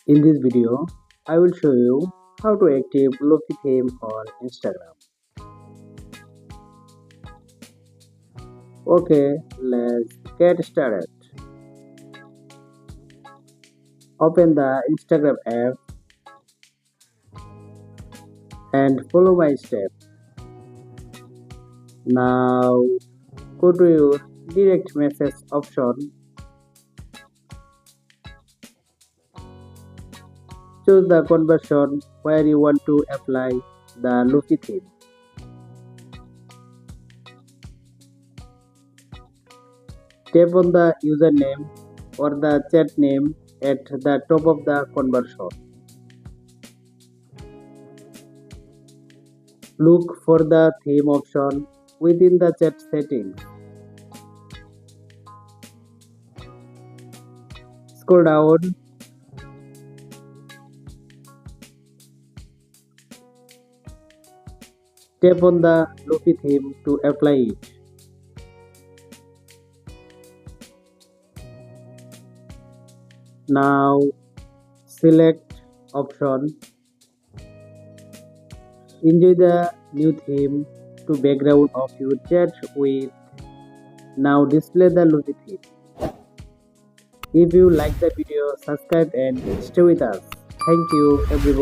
In this video, I will show you how to active Lofi theme on Instagram. Okay, let's get started. Open the Instagram app and follow my step. Now go to your direct message option. Choose the conversion where you want to apply the Lofi theme. Tap on the username or the chat name at the top of the conversion. Look for the theme option within the chat settings. Scroll down. Tap on the Lofi theme to apply it. Now select option. Enjoy the new theme to background of your chat with. Now display the Lofi theme. If you like the video, subscribe and stay with us. Thank you everyone.